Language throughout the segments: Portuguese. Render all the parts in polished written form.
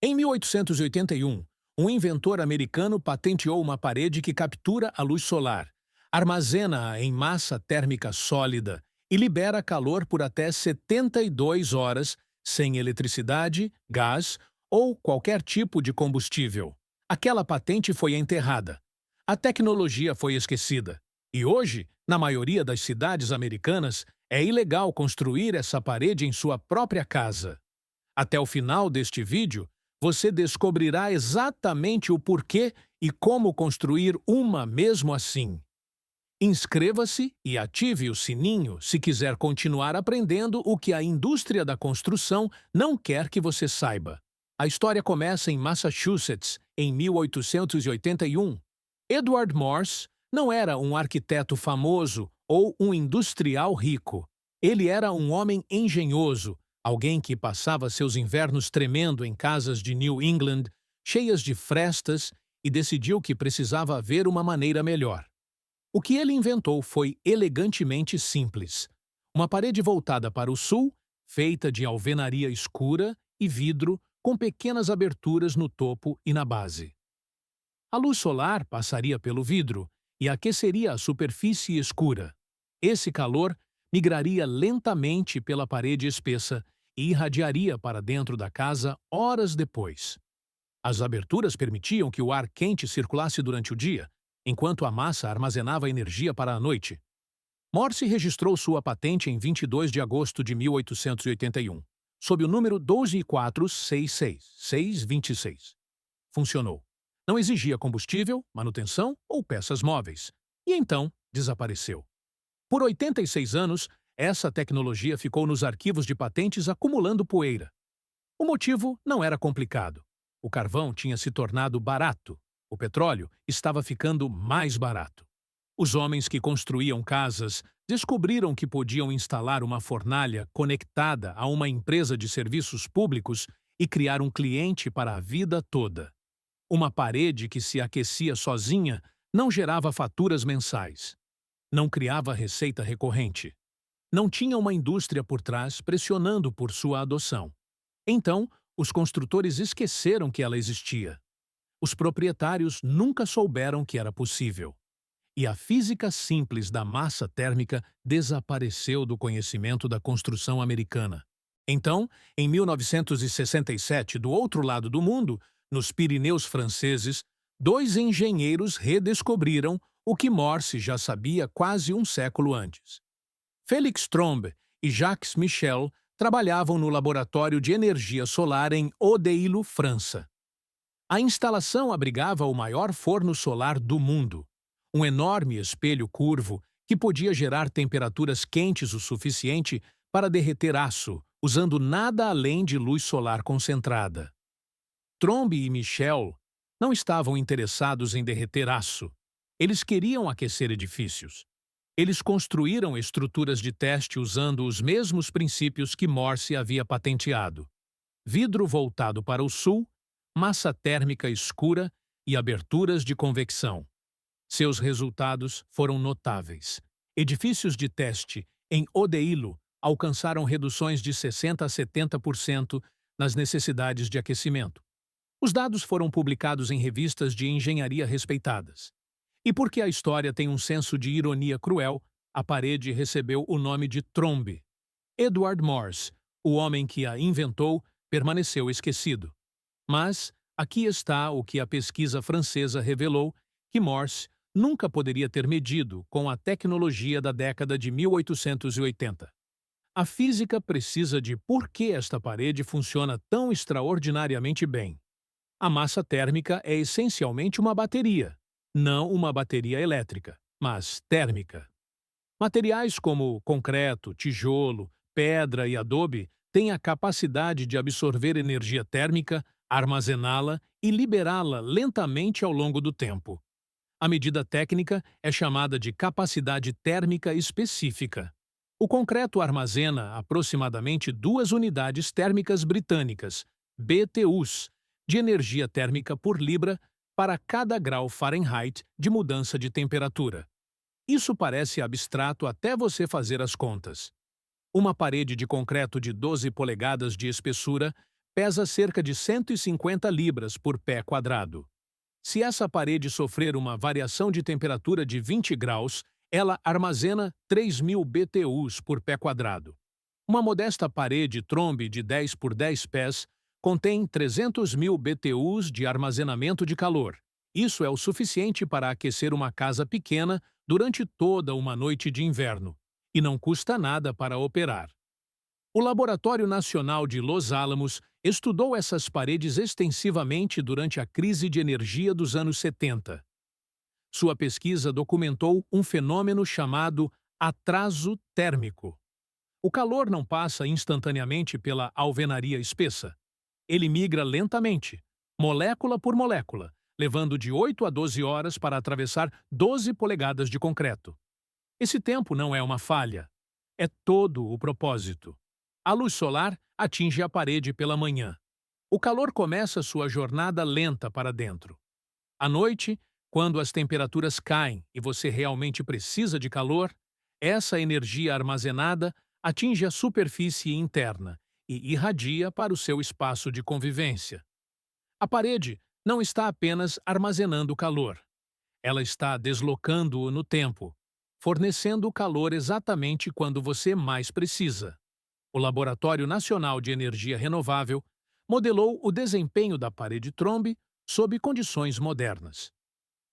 Em 1881, um inventor americano patenteou uma parede que captura a luz solar, armazena-a em massa térmica sólida e libera calor por até 72 horas sem eletricidade, gás ou qualquer tipo de combustível. Aquela patente foi enterrada. A tecnologia foi esquecida. E hoje, na maioria das cidades americanas, é ilegal construir essa parede em sua própria casa. Até o final deste vídeo, você descobrirá exatamente o porquê e como construir uma mesmo assim. Inscreva-se e ative o sininho se quiser continuar aprendendo o que a indústria da construção não quer que você saiba. A história começa em Massachusetts, em 1881. Edward Morse não era um arquiteto famoso ou um industrial rico. Ele era um homem engenhoso, alguém que passava seus invernos tremendo em casas de New England, cheias de frestas, e decidiu que precisava haver uma maneira melhor. O que ele inventou foi elegantemente simples. Uma parede voltada para o sul, feita de alvenaria escura e vidro, com pequenas aberturas no topo e na base. A luz solar passaria pelo vidro e aqueceria a superfície escura. Esse calor migraria lentamente pela parede espessa e irradiaria para dentro da casa horas depois. As aberturas permitiam que o ar quente circulasse durante o dia, enquanto a massa armazenava energia para a noite. Morse registrou sua patente em 22 de agosto de 1881, sob o número 12466-626. Funcionou. Não exigia combustível, manutenção ou peças móveis. E então desapareceu. Por 86 anos, essa tecnologia ficou nos arquivos de patentes acumulando poeira. O motivo não era complicado. O carvão tinha se tornado barato. O petróleo estava ficando mais barato. Os homens que construíam casas descobriram que podiam instalar uma fornalha conectada a uma empresa de serviços públicos e criar um cliente para a vida toda. Uma parede que se aquecia sozinha não gerava faturas mensais. Não criava receita recorrente. Não tinha uma indústria por trás pressionando por sua adoção. Então, os construtores esqueceram que ela existia. Os proprietários nunca souberam que era possível. E a física simples da massa térmica desapareceu do conhecimento da construção americana. Então, em 1967, do outro lado do mundo, nos Pirineus franceses, dois engenheiros redescobriram o que Morse já sabia quase um século antes. Félix Trombe e Jacques Michel trabalhavam no laboratório de energia solar em Odeillo, França. A instalação abrigava o maior forno solar do mundo, um enorme espelho curvo que podia gerar temperaturas quentes o suficiente para derreter aço, usando nada além de luz solar concentrada. Trombe e Michel não estavam interessados em derreter aço. Eles queriam aquecer edifícios. Eles construíram estruturas de teste usando os mesmos princípios que Morse havia patenteado. Vidro voltado para o sul, massa térmica escura e aberturas de convecção. Seus resultados foram notáveis. Edifícios de teste em Odeillo alcançaram reduções de 60% a 70% nas necessidades de aquecimento. Os dados foram publicados em revistas de engenharia respeitadas. E porque a história tem um senso de ironia cruel, a parede recebeu o nome de Trombe. Edward Morse, o homem que a inventou, permaneceu esquecido. Mas aqui está o que a pesquisa francesa revelou, que Morse nunca poderia ter medido com a tecnologia da década de 1880. A física precisa de por que esta parede funciona tão extraordinariamente bem. A massa térmica é essencialmente uma bateria, não uma bateria elétrica, mas térmica. Materiais como concreto, tijolo, pedra e adobe têm a capacidade de absorver energia térmica, armazená-la e liberá-la lentamente ao longo do tempo. A medida técnica é chamada de capacidade térmica específica. O concreto armazena aproximadamente 2 unidades térmicas britânicas, BTUs, de energia térmica por libra para cada grau Fahrenheit de mudança de temperatura. Isso parece abstrato até você fazer as contas. Uma parede de concreto de 12 polegadas de espessura pesa cerca de 150 libras por pé quadrado. Se essa parede sofrer uma variação de temperatura de 20 graus, ela armazena 3.000 BTUs por pé quadrado. Uma modesta parede trombe de 10 por 10 pés contém 300.000 BTUs de armazenamento de calor. Isso é o suficiente para aquecer uma casa pequena durante toda uma noite de inverno, e não custa nada para operar. O Laboratório Nacional de Los Alamos estudou essas paredes extensivamente durante a crise de energia dos anos 70. Sua pesquisa documentou um fenômeno chamado atraso térmico. O calor não passa instantaneamente pela alvenaria espessa. Ele migra lentamente, molécula por molécula, levando de 8 a 12 horas para atravessar 12 polegadas de concreto. Esse tempo não é uma falha, é todo o propósito. A luz solar atinge a parede pela manhã. O calor começa sua jornada lenta para dentro. À noite, quando as temperaturas caem e você realmente precisa de calor, essa energia armazenada atinge a superfície interna e irradia para o seu espaço de convivência. A parede não está apenas armazenando calor. Ela está deslocando-o no tempo, fornecendo o calor exatamente quando você mais precisa. O Laboratório Nacional de Energia Renovável modelou o desempenho da parede trombe sob condições modernas.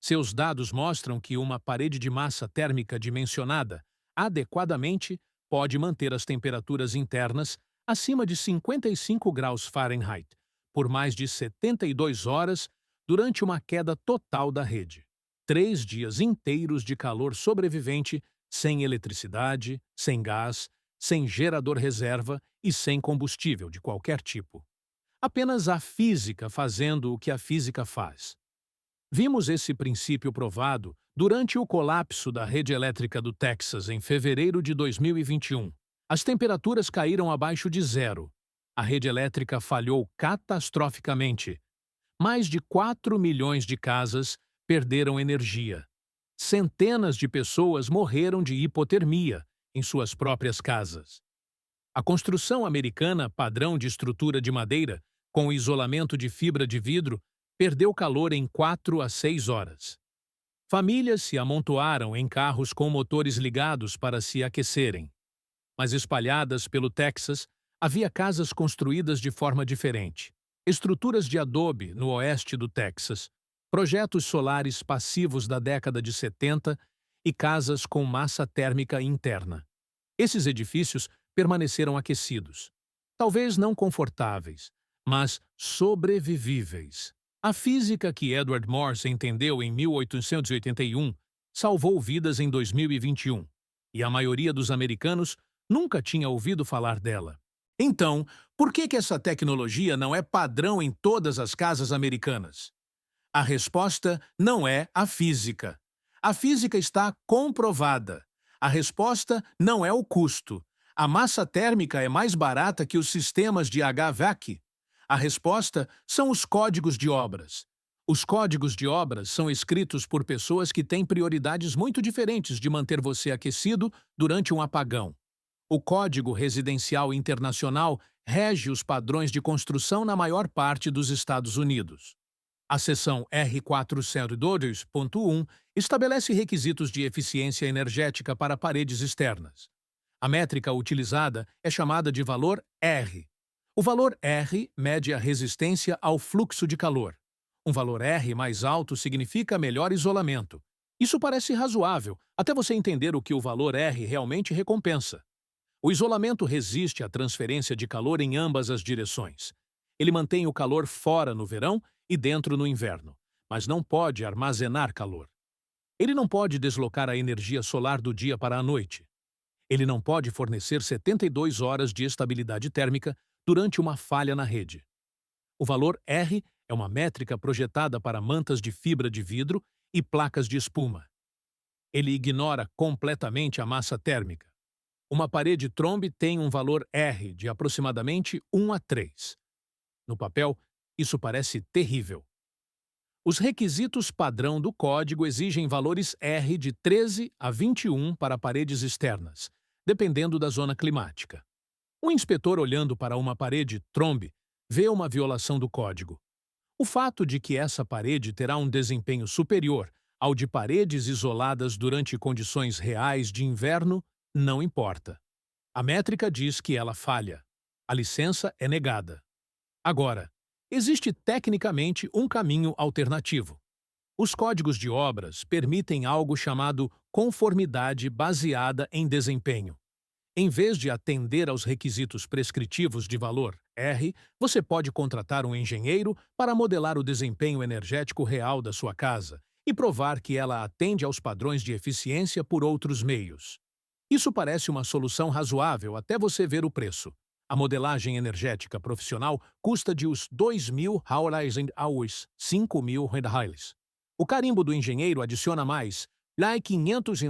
Seus dados mostram que uma parede de massa térmica dimensionada adequadamente pode manter as temperaturas internas acima de 55 graus Fahrenheit por mais de 72 horas durante uma queda total da rede. 3 dias inteiros de calor sobrevivente, sem eletricidade, sem gás, sem gerador reserva e sem combustível de qualquer tipo. Apenas a física fazendo o que a física faz. Vimos esse princípio provado durante o colapso da rede elétrica do Texas em fevereiro de 2021. As temperaturas caíram abaixo de zero. A rede elétrica falhou catastroficamente. Mais de 4 milhões de casas perderam energia. Centenas de pessoas morreram de hipotermia em suas próprias casas. A construção americana padrão de estrutura de madeira, com isolamento de fibra de vidro, perdeu calor em 4 a 6 horas. Famílias se amontoaram em carros com motores ligados para se aquecerem. Mas espalhadas pelo Texas, havia casas construídas de forma diferente. Estruturas de adobe no oeste do Texas, projetos solares passivos da década de 70 e casas com massa térmica interna. Esses edifícios permaneceram aquecidos. Talvez não confortáveis, mas sobrevivíveis. A física que Edward Morse entendeu em 1881 salvou vidas em 2021, e a maioria dos americanos nunca tinha ouvido falar dela. Então, por que essa tecnologia não é padrão em todas as casas americanas? A resposta não é a física. A física está comprovada. A resposta não é o custo. A massa térmica é mais barata que os sistemas de HVAC. A resposta são os códigos de obras. Os códigos de obras são escritos por pessoas que têm prioridades muito diferentes de manter você aquecido durante um apagão. O Código Residencial Internacional rege os padrões de construção na maior parte dos Estados Unidos. A seção R402.1 estabelece requisitos de eficiência energética para paredes externas. A métrica utilizada é chamada de valor R. O valor R mede a resistência ao fluxo de calor. Um valor R mais alto significa melhor isolamento. Isso parece razoável, até você entender o que o valor R realmente recompensa. O isolamento resiste à transferência de calor em ambas as direções. Ele mantém o calor fora no verão e dentro no inverno, mas não pode armazenar calor. Ele não pode deslocar a energia solar do dia para a noite. Ele não pode fornecer 72 horas de estabilidade térmica durante uma falha na rede. O valor R é uma métrica projetada para mantas de fibra de vidro e placas de espuma. Ele ignora completamente a massa térmica. Uma parede trombe tem um valor R de aproximadamente 1 a 3. No papel, isso parece terrível. Os requisitos padrão do código exigem valores R de 13 a 21 para paredes externas, dependendo da zona climática. Um inspetor olhando para uma parede trombe vê uma violação do código. O fato de que essa parede terá um desempenho superior ao de paredes isoladas durante condições reais de inverno não importa. A métrica diz que ela falha. A licença é negada. Agora, existe tecnicamente um caminho alternativo. Os códigos de obras permitem algo chamado conformidade baseada em desempenho. Em vez de atender aos requisitos prescritivos de valor R, você pode contratar um engenheiro para modelar o desempenho energético real da sua casa e provar que ela atende aos padrões de eficiência por outros meios. Isso parece uma solução razoável até você ver o preço. A modelagem energética profissional custa de os 2.000 aos 5.000 reais. O carimbo do engenheiro adiciona mais R$ 500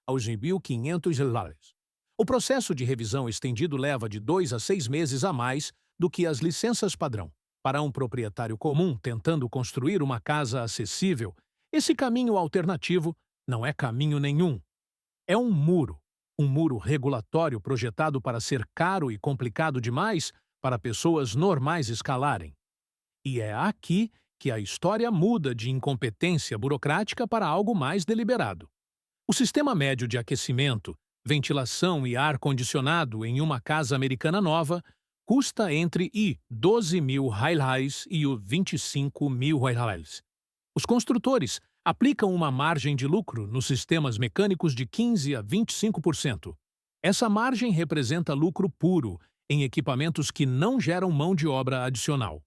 aos 1.500 reais. O processo de revisão estendido leva de 2 a 6 meses a mais do que as licenças padrão. Para um proprietário comum tentando construir uma casa acessível, esse caminho alternativo não é caminho nenhum. É um muro regulatório projetado para ser caro e complicado demais para pessoas normais escalarem. E é aqui que a história muda de incompetência burocrática para algo mais deliberado. O sistema médio de aquecimento, ventilação e ar-condicionado em uma casa americana nova custa entre R$ 12.000 e o R$ 25.000. Os construtores aplicam uma margem de lucro nos sistemas mecânicos de 15 a 25%. Essa margem representa lucro puro em equipamentos que não geram mão de obra adicional.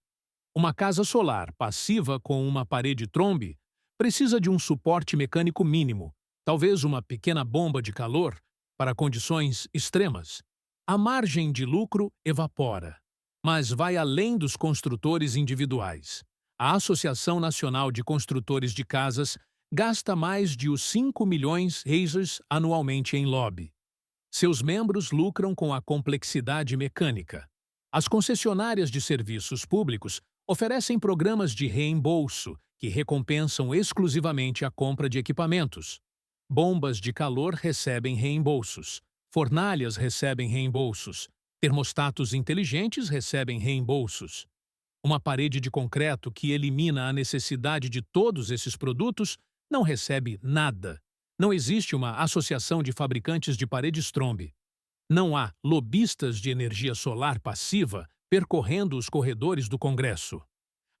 Uma casa solar passiva com uma parede trombe precisa de um suporte mecânico mínimo, talvez uma pequena bomba de calor, para condições extremas. A margem de lucro evapora, mas vai além dos construtores individuais. A Associação Nacional de Construtores de Casas gasta mais de os 5 milhões reais anualmente em lobby. Seus membros lucram com a complexidade mecânica. As concessionárias de serviços públicos oferecem programas de reembolso que recompensam exclusivamente a compra de equipamentos. Bombas de calor recebem reembolsos. Fornalhas recebem reembolsos. Termostatos inteligentes recebem reembolsos. Uma parede de concreto que elimina a necessidade de todos esses produtos não recebe nada. Não existe uma associação de fabricantes de paredes trombe. Não há lobistas de energia solar passiva percorrendo os corredores do Congresso.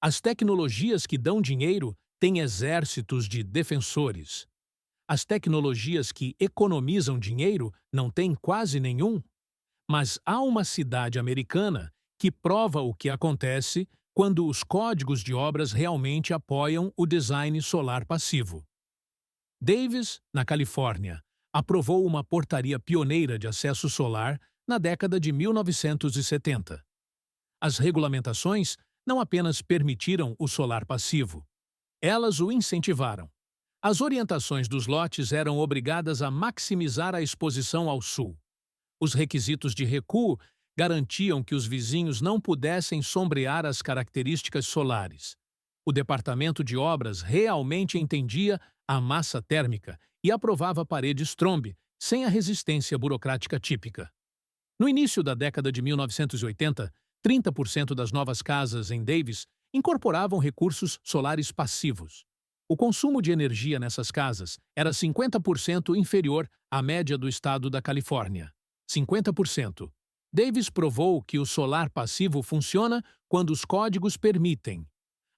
As tecnologias que dão dinheiro têm exércitos de defensores. As tecnologias que economizam dinheiro não têm quase nenhum. Mas há uma cidade americana que prova o que acontece quando os códigos de obras realmente apoiam o design solar passivo. Davis, na Califórnia, aprovou uma portaria pioneira de acesso solar na década de 1970. As regulamentações não apenas permitiram o solar passivo, elas o incentivaram. As orientações dos lotes eram obrigadas a maximizar a exposição ao sul. Os requisitos de recuo garantiam que os vizinhos não pudessem sombrear as características solares. O Departamento de Obras realmente entendia a massa térmica e aprovava paredes trombe, sem a resistência burocrática típica. No início da década de 1980, 30% das novas casas em Davis incorporavam recursos solares passivos. O consumo de energia nessas casas era 50% inferior à média do estado da Califórnia. 50%. Davis provou que o solar passivo funciona quando os códigos permitem.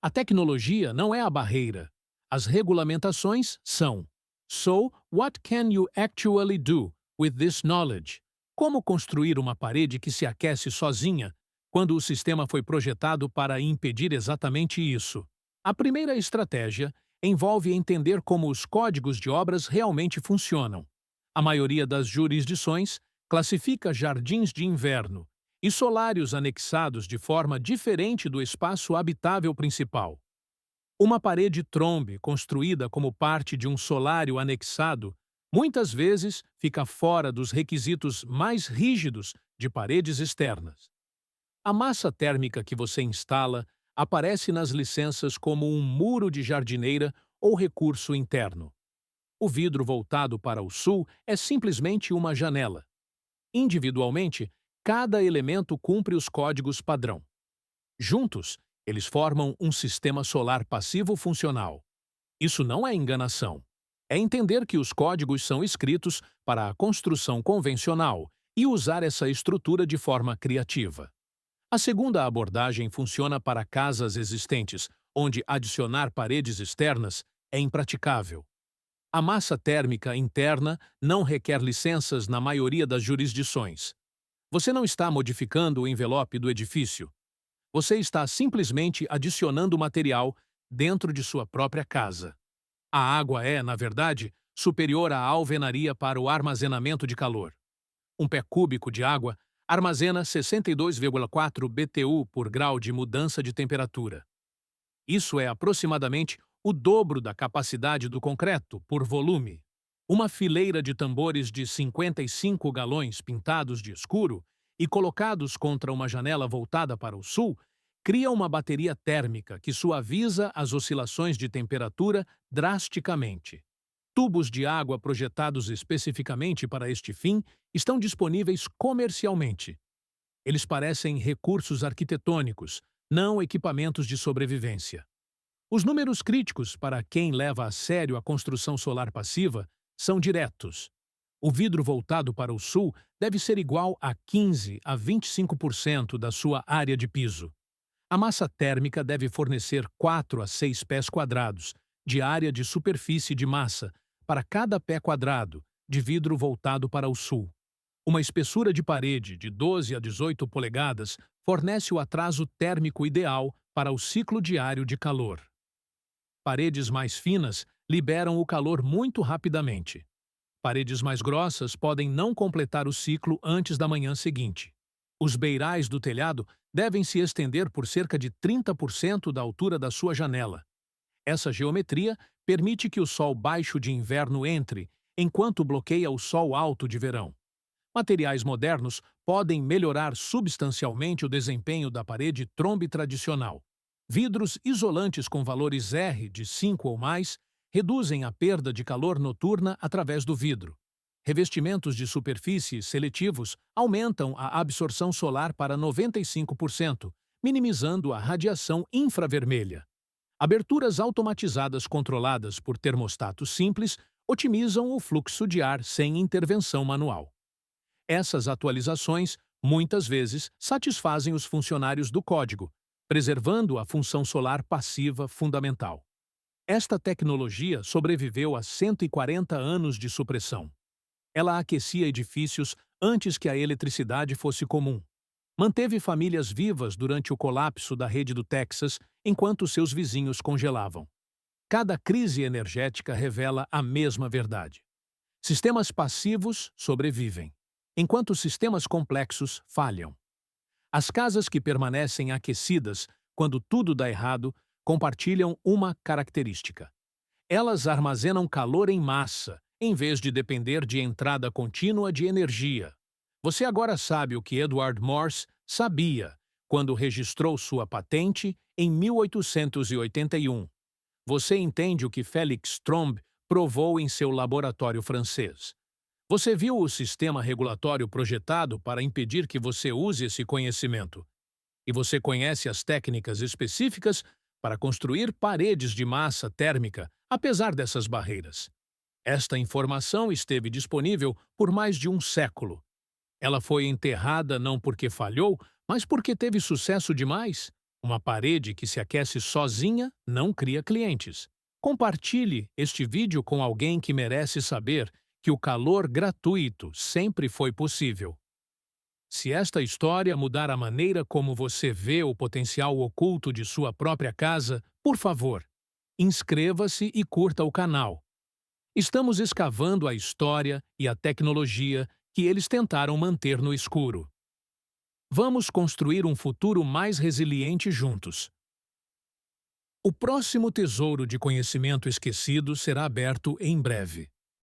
A tecnologia não é a barreira. As regulamentações são. So, what can you actually do with this knowledge? Como construir uma parede que se aquece sozinha quando o sistema foi projetado para impedir exatamente isso? A primeira estratégia envolve entender como os códigos de obras realmente funcionam. A maioria das jurisdições classifica jardins de inverno e solários anexados de forma diferente do espaço habitável principal. Uma parede trombe construída como parte de um solário anexado muitas vezes fica fora dos requisitos mais rígidos de paredes externas. A massa térmica que você instala aparece nas licenças como um muro de jardineira ou recurso interno. O vidro voltado para o sul é simplesmente uma janela. Individualmente, cada elemento cumpre os códigos padrão. Juntos, eles formam um sistema solar passivo funcional. Isso não é enganação. É entender que os códigos são escritos para a construção convencional e usar essa estrutura de forma criativa. A segunda abordagem funciona para casas existentes, onde adicionar paredes externas é impraticável. A massa térmica interna não requer licenças na maioria das jurisdições. Você não está modificando o envelope do edifício. Você está simplesmente adicionando material dentro de sua própria casa. A água é, na verdade, superior à alvenaria para o armazenamento de calor. Um pé cúbico de água armazena 62,4 BTU por grau de mudança de temperatura. Isso é aproximadamente o dobro da capacidade do concreto por volume. Uma fileira de tambores de 55 galões pintados de escuro e colocados contra uma janela voltada para o sul cria uma bateria térmica que suaviza as oscilações de temperatura drasticamente. Tubos de água projetados especificamente para este fim estão disponíveis comercialmente. Eles parecem recursos arquitetônicos, não equipamentos de sobrevivência. Os números críticos para quem leva a sério a construção solar passiva são diretos. O vidro voltado para o sul deve ser igual a 15 a 25% da sua área de piso. A massa térmica deve fornecer 4 a 6 pés quadrados de área de superfície de massa para cada pé quadrado de vidro voltado para o sul. Uma espessura de parede de 12 a 18 polegadas fornece o atraso térmico ideal para o ciclo diário de calor. Paredes mais finas liberam o calor muito rapidamente. Paredes mais grossas podem não completar o ciclo antes da manhã seguinte. Os beirais do telhado devem se estender por cerca de 30% da altura da sua janela. Essa geometria permite que o sol baixo de inverno entre, enquanto bloqueia o sol alto de verão. Materiais modernos podem melhorar substancialmente o desempenho da parede trombe tradicional. Vidros isolantes com valores R de 5 ou mais reduzem a perda de calor noturna através do vidro. Revestimentos de superfície seletivos aumentam a absorção solar para 95%, minimizando a radiação infravermelha. Aberturas automatizadas controladas por termostatos simples otimizam o fluxo de ar sem intervenção manual. Essas atualizações, muitas vezes, satisfazem os funcionários do código, preservando a função solar passiva fundamental. Esta tecnologia sobreviveu a 140 anos de supressão. Ela aquecia edifícios antes que a eletricidade fosse comum. Manteve famílias vivas durante o colapso da rede do Texas, enquanto seus vizinhos congelavam. Cada crise energética revela a mesma verdade. Sistemas passivos sobrevivem, enquanto sistemas complexos falham. As casas que permanecem aquecidas quando tudo dá errado compartilham uma característica. Elas armazenam calor em massa, em vez de depender de entrada contínua de energia. Você agora sabe o que Edward Morse sabia quando registrou sua patente em 1881. Você entende o que Félix Trombe provou em seu laboratório francês. Você viu o sistema regulatório projetado para impedir que você use esse conhecimento. E você conhece as técnicas específicas para construir paredes de massa térmica, apesar dessas barreiras. Esta informação esteve disponível por mais de um século. Ela foi enterrada não porque falhou, mas porque teve sucesso demais. Uma parede que se aquece sozinha não cria clientes. Compartilhe este vídeo com alguém que merece saber que o calor gratuito sempre foi possível. Se esta história mudar a maneira como você vê o potencial oculto de sua própria casa, por favor, inscreva-se e curta o canal. Estamos escavando a história e a tecnologia que eles tentaram manter no escuro. Vamos construir um futuro mais resiliente juntos. O próximo tesouro de conhecimento esquecido será aberto em breve.